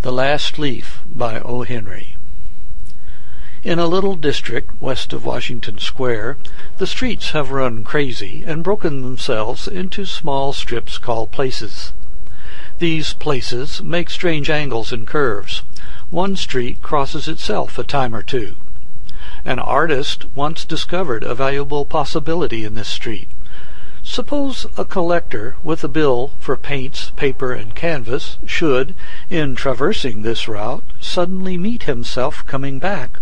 The Last Leaf by O. Henry. In a little district west of Washington Square, the streets have run crazy and broken themselves into small strips called places. These places make strange angles and curves. One street crosses itself a time or two. An artist once discovered a valuable possibility in this street. Suppose a collector with a bill for paints, paper, and canvas should, in traversing this route, suddenly meet himself coming back,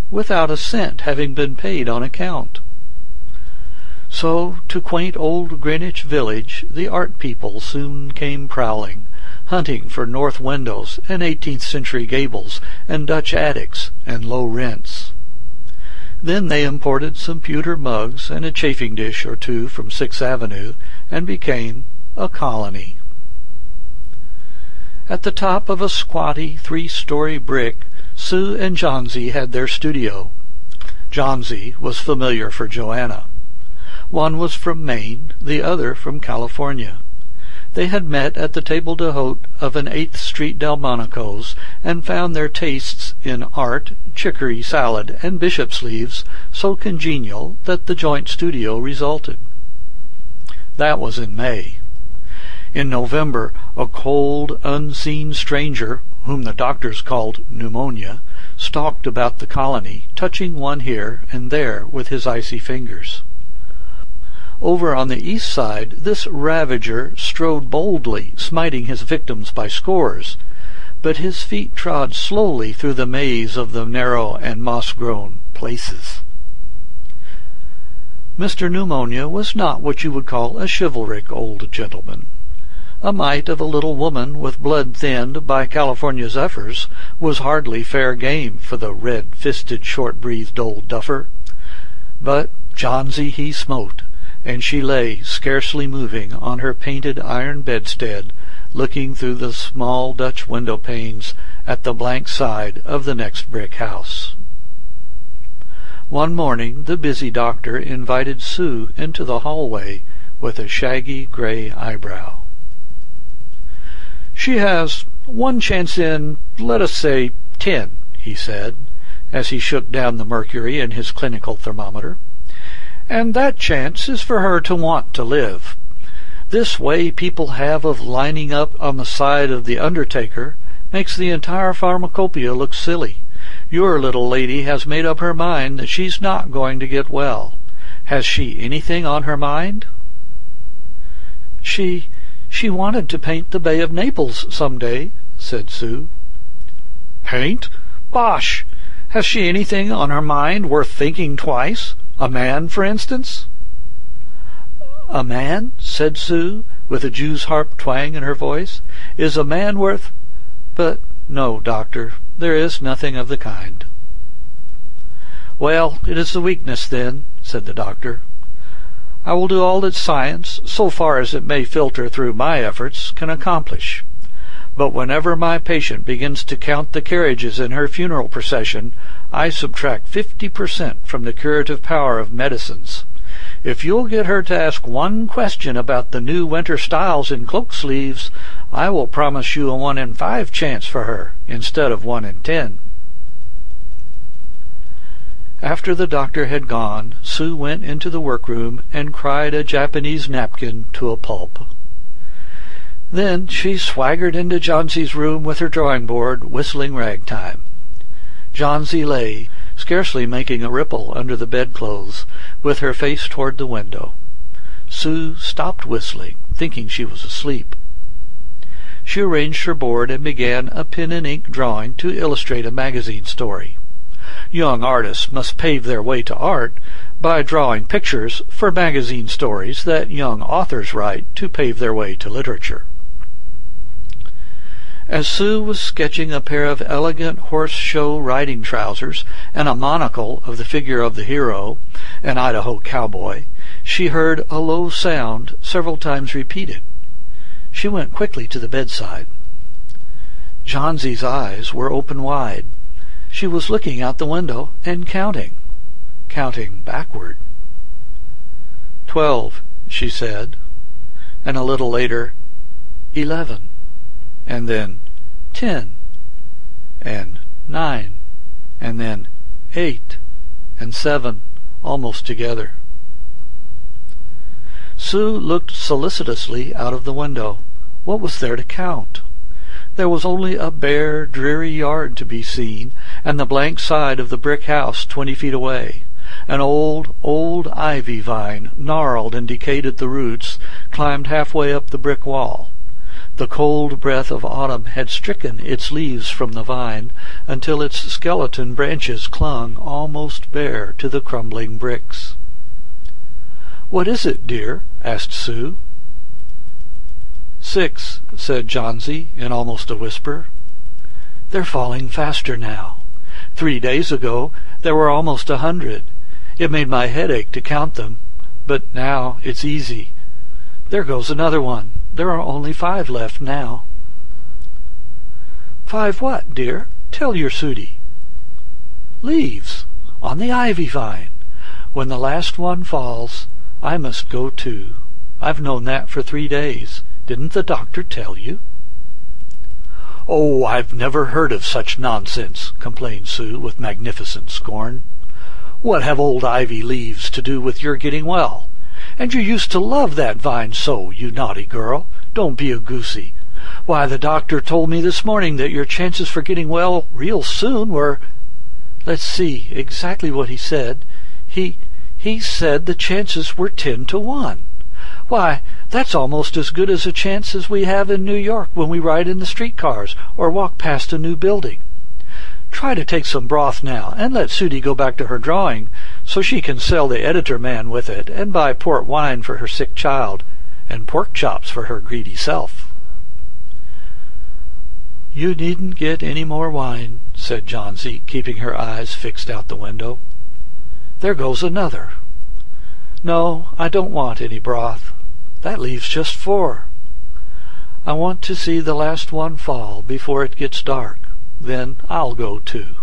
without a cent having been paid on account. So to quaint old Greenwich Village the art people soon came prowling, hunting for north windows and 18th-century gables and Dutch attics and low rents. Then they imported some pewter mugs and a chafing dish or two from Sixth Avenue, and became a colony. At the top of a squatty 3-story brick, Sue and Johnsy had their studio. Johnsy was familiar for Joanna. One was from Maine, the other from California. They had met at the table d'hôte of an 8th Street Delmonico's and found their tastes in art, chicory salad, and bishop sleeves so congenial that the joint studio resulted. That was in May. In November, a cold, unseen stranger, whom the doctors called pneumonia, stalked about the colony, touching one here and there with his icy fingers. Over on the east side, this ravager strode boldly, smiting his victims by scores, but his feet trod slowly through the maze of the narrow and moss-grown places. Mr. Pneumonia was not what you would call a chivalric old gentleman. A mite of a little woman with blood thinned by California zephyrs was hardly fair game for the red-fisted, short-breathed old duffer. But Johnsy he smote, and she lay scarcely moving on her painted iron bedstead, looking through the small Dutch window panes at the blank side of the next brick house. One morning the busy doctor invited Sue into the hallway with a shaggy gray eyebrow. "She has one chance in, let us say, 10, he said, as he shook down the mercury in his clinical thermometer. "And that chance is for her to want to live. This way people have of lining up on the side of the undertaker makes the entire pharmacopoeia look silly. Your little lady has made up her mind that she's not going to get well. Has she anything on her mind?" She wanted to paint the Bay of Naples some day," said Sue. "Paint? Bosh! Has she anything on her mind worth thinking twice? A man, for instance?" "A man," said Sue, with a Jew's harp twang in her voice, "is a man worth— But no, doctor, there is nothing of the kind." "Well, it is a weakness, then," said the doctor. "I will do all that science, so far as it may filter through my efforts, can accomplish. But whenever my patient begins to count the carriages in her funeral procession, I subtract 50% from the curative power of medicines. If you'll get her to ask one question about the new winter styles in cloak sleeves, I will promise you a 1 in 5 chance for her, instead of 1 in 10. After the doctor had gone, Sue went into the workroom and cried a Japanese napkin to a pulp. Then she swaggered into Johnsy's room with her drawing-board, whistling ragtime. Johnsy lay, scarcely making a ripple under the bedclothes, with her face toward the window. Sue stopped whistling, thinking she was asleep. She arranged her board and began a pen-and-ink drawing to illustrate a magazine story. Young artists must pave their way to art by drawing pictures for magazine stories that young authors write to pave their way to literature. As Sue was sketching a pair of elegant horse-show riding trousers and a monocle of the figure of the hero, an Idaho cowboy, she heard a low sound several times repeated. She went quickly to the bedside. Johnsy's eyes were open wide. She was looking out the window and counting backward. 12, she said, and a little later, 11, and then 10, 9, and then 8 and 7, almost together. Sue looked solicitously out of the window. What was there to count? There was only a bare, dreary yard to be seen, and the blank side of the brick house 20 feet away. An old ivy vine, gnarled and decayed at the roots, climbed halfway up the brick wall. The cold breath of autumn had stricken its leaves from the vine until its skeleton branches clung almost bare to the crumbling bricks. "What is it, dear?" asked Sue. 6, said Johnsy in almost a whisper. "They're falling faster now. 3 days ago there were almost 100. It made my head ache to count them, but now it's easy. There goes another one. There are only 5 left now." "5 what, dear? Tell your Sudie." "Leaves on the ivy vine. When the last one falls, I must go too. I've known that for 3 days. Didn't the doctor tell you?" "Oh, I've never heard of such nonsense," complained Sue with magnificent scorn. "What have old ivy leaves to do with your getting well? And you used to love that vine so, you naughty girl. Don't be a goosey. Why, the doctor told me this morning that your chances for getting well real soon were— Let's see exactly what he said. He said the chances were 10 to 1. Why, that's almost as good as a chance as we have in New York when we ride in the streetcars or walk past a new building. Try to take some broth now, and let Sudie go back to her drawing, so she can sell the editor man with it and buy port wine for her sick child, and pork chops for her greedy self." "You needn't get any more wine," said Johnsy, keeping her eyes fixed out the window. "There goes another. No, I don't want any broth. That leaves just 4. I want to see the last one fall before it gets dark. Then I'll go too."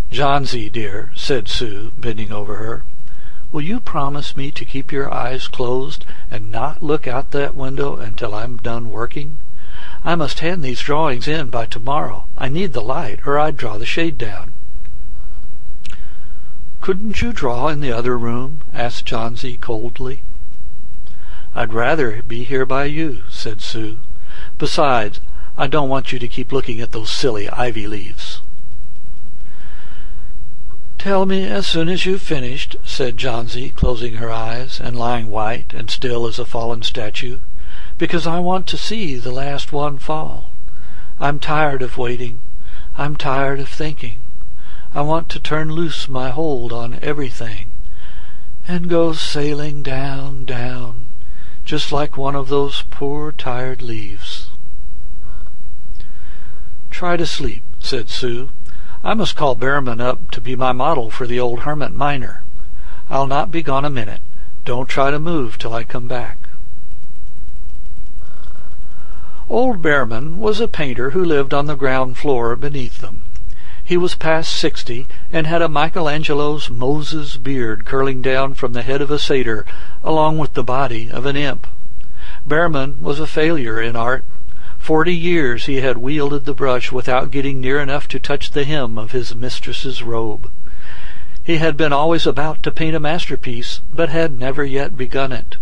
"Johnsy, dear," said Sue, bending over her, "will you promise me to keep your eyes closed and not look out that window until I'm done working? I must hand these drawings in by tomorrow. I need the light, or I'd draw the shade down." "Couldn't you draw in the other room?" asked Johnsy coldly. "I'd rather be here by you," said Sue. "Besides, I don't want you to keep looking at those silly ivy leaves." "Tell me as soon as you've finished," said Johnsy, closing her eyes and lying white and still as a fallen statue, "because I want to see the last one fall. I'm tired of waiting. I'm tired of thinking. I want to turn loose my hold on everything and go sailing down, down, just like one of those poor tired leaves." "Try to sleep," said Sue. "I must call Behrman up to be my model for the old hermit miner. I'll not be gone a minute. Don't try to move till I come back." Old Behrman was a painter who lived on the ground floor beneath them. He was past 60 and had a Michelangelo's Moses beard curling down from the head of a satyr along with the body of an imp. Behrman was a failure in art. 40 years he had wielded the brush without getting near enough to touch the hem of his mistress's robe. He had been always about to paint a masterpiece, but had never yet begun it.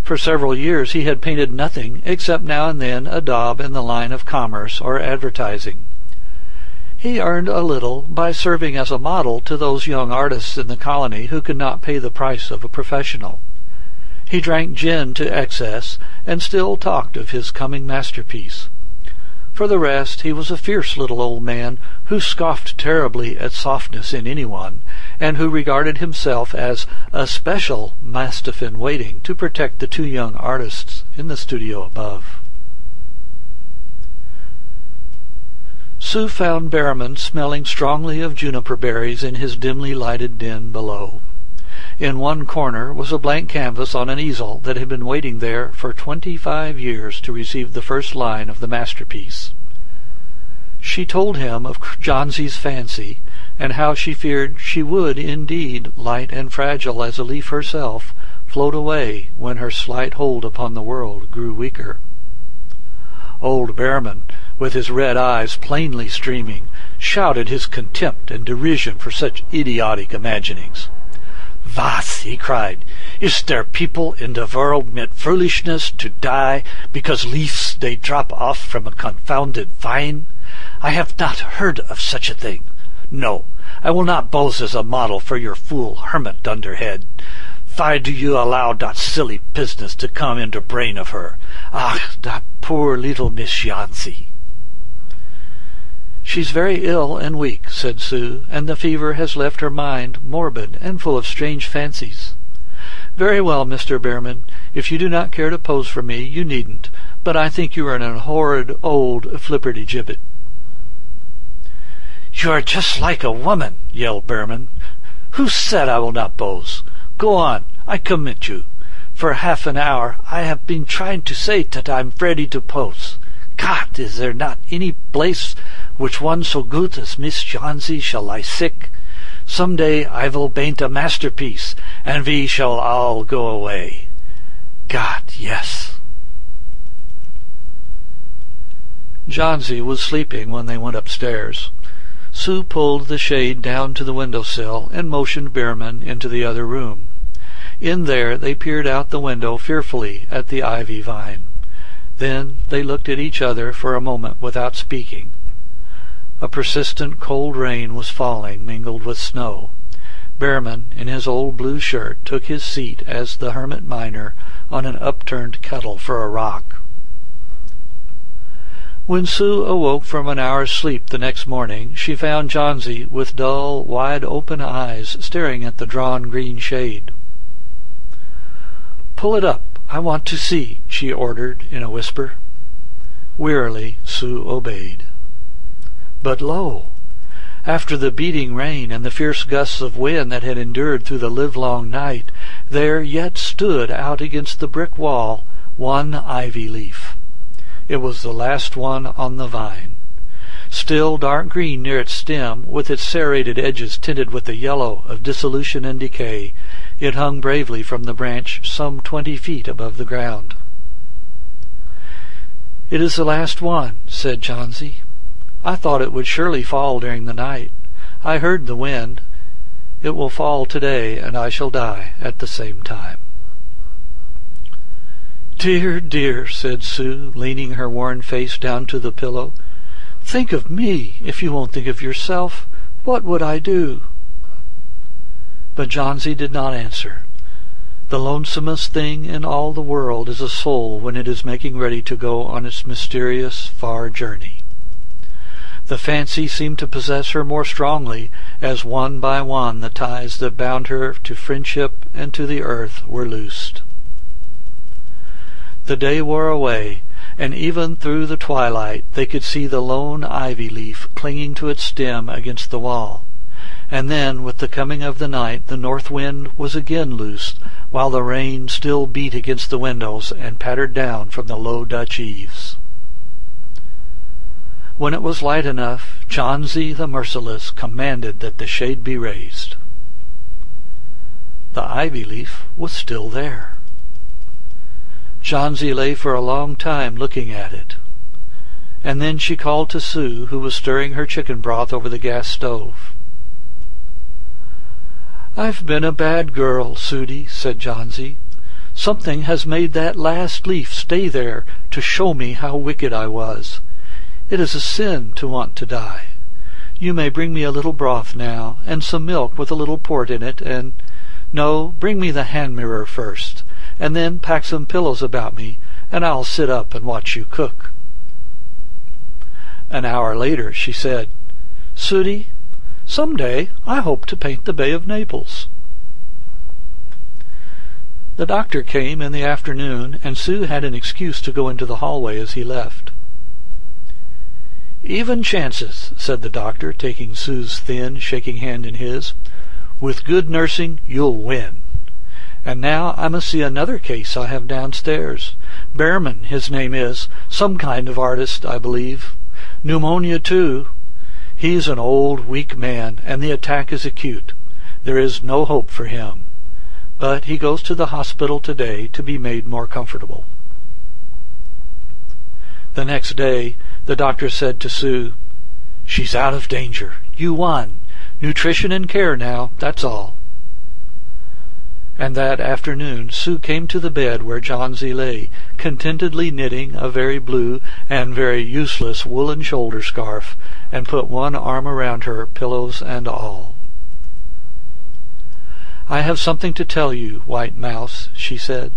For several years he had painted nothing except now and then a daub in the line of commerce or advertising. He earned a little by serving as a model to those young artists in the colony who could not pay the price of a professional. He drank gin to excess and still talked of his coming masterpiece. For the rest, he was a fierce little old man who scoffed terribly at softness in anyone, and who regarded himself as a special mastiff in waiting to protect the 2 young artists in the studio above. Sue found Behrman smelling strongly of juniper berries in his dimly lighted den below. In one corner was a blank canvas on an easel that had been waiting there for 25 years to receive the first line of the masterpiece. She told him of Johnsy's fancy, and how she feared she would indeed, light and fragile as a leaf herself, float away when her slight hold upon the world grew weaker. Old Behrman with his red eyes plainly streaming, shouted his contempt and derision for such idiotic imaginings. "Was," he cried, "is there people in the world mit foolishness to die because leaves they drop off from a confounded vine? I have not heard of such a thing. No, I will not pose as a model for your fool hermit dunderhead. Why do you allow that silly business to come into brain of her? Ah, that poor little Miss Jansi." "She's very ill and weak," said Sue, "and the fever has left her mind morbid and full of strange fancies." "Very well, Mr. Behrman. If you do not care to pose for me, you needn't, but I think you are an horrid old flipperty-gibbet." "You are just like a woman," yelled Behrman. "Who said I will not pose? Go on, I commit you. For half an hour I have been trying to say that I'm ready to pose. God, is there not any place which one so good as Miss Jansi shall lie sick? Some day I will paint a masterpiece, and we shall all go away. God, yes." Jansi was sleeping when they went upstairs. Sue pulled the shade down to the window-sill and motioned Behrman into the other room. In there they peered out the window fearfully at the ivy vine. Then they looked at each other for a moment without speaking. A persistent cold rain was falling, mingled with snow. Behrman, in his old blue shirt, took his seat as the hermit miner on an upturned kettle for a rock. When Sue awoke from an hour's sleep the next morning, she found Jansi with dull, wide-open eyes staring at the drawn green shade. "Pull it up, I want to see," she ordered in a whisper. Wearily Sue obeyed. But lo! After the beating rain and the fierce gusts of wind that had endured through the livelong night, there yet stood out against the brick wall one ivy leaf. It was the last one on the vine. Still dark green near its stem, with its serrated edges tinted with the yellow of dissolution and decay, it hung bravely from the branch some 20 feet above the ground. "It is the last one," said Jansi. "I thought it would surely fall during the night. I heard the wind. It will fall today, and I shall die at the same time." "Dear, dear," said Sue, leaning her worn face down to the pillow. "Think of me, if you won't think of yourself. What would I do?" But Jansi did not answer. The lonesomest thing in all the world is a soul when it is making ready to go on its mysterious, far journey. The fancy seemed to possess her more strongly, as one by one the ties that bound her to friendship and to the earth were loosed. The day wore away, and even through the twilight they could see the lone ivy leaf clinging to its stem against the wall. And then, with the coming of the night, the north wind was again loosed, while the rain still beat against the windows and pattered down from the low Dutch eaves. When it was light enough, Jansi the merciless commanded that the shade be raised. The ivy leaf was still there. Jansi lay for a long time looking at it, and then she called to Sue, who was stirring her chicken broth over the gas stove. "I've been a bad girl, Sudie," said Jansi. "Something has made that last leaf stay there to show me how wicked I was. It is a sin to want to die. You may bring me a little broth now, and some milk with a little port in it, and— No, bring me the hand mirror first, and then pack some pillows about me, and I'll sit up and watch you cook." An hour later she said, "Sudie, some day I hope to paint the Bay of Naples." The doctor came in the afternoon, and Sue had an excuse to go into the hallway as he left. "Even chances," said the doctor, taking Sue's thin, shaking hand in his. "With good nursing you'll win. And now I must see another case I have downstairs. Behrman, his name is. Some kind of artist, I believe. Pneumonia, too. He's an old, weak man, and the attack is acute. There is no hope for him. But he goes to the hospital today to be made more comfortable." The next day The doctor said to Sue, "She's out of danger. You won. Nutrition and care now, that's all." And that afternoon Sue came to the bed where Johnsy lay, contentedly knitting a very blue and very useless woolen shoulder scarf, and put one arm around her, pillows and all. "I have something to tell you, White Mouse," she said.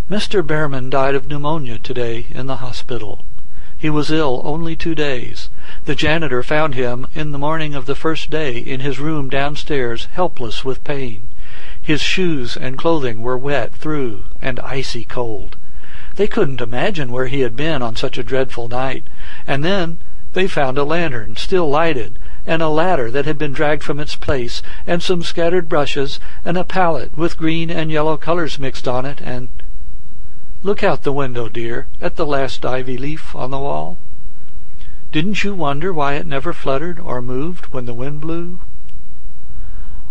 "Mr. Behrman died of pneumonia today in the hospital. He was ill only 2 days. The janitor found him in the morning of the first day in his room downstairs, helpless with pain. His shoes and clothing were wet through and icy cold. They couldn't imagine where he had been on such a dreadful night, and then they found a lantern still lighted, and a ladder that had been dragged from its place, and some scattered brushes, and a palette with green and yellow colors mixed on it, and— Look out the window, dear, at the last ivy leaf on the wall. Didn't you wonder why it never fluttered or moved when the wind blew?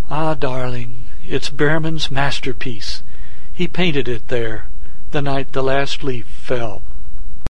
Ah, darling, it's Behrman's masterpiece. He painted it there the night the last leaf fell."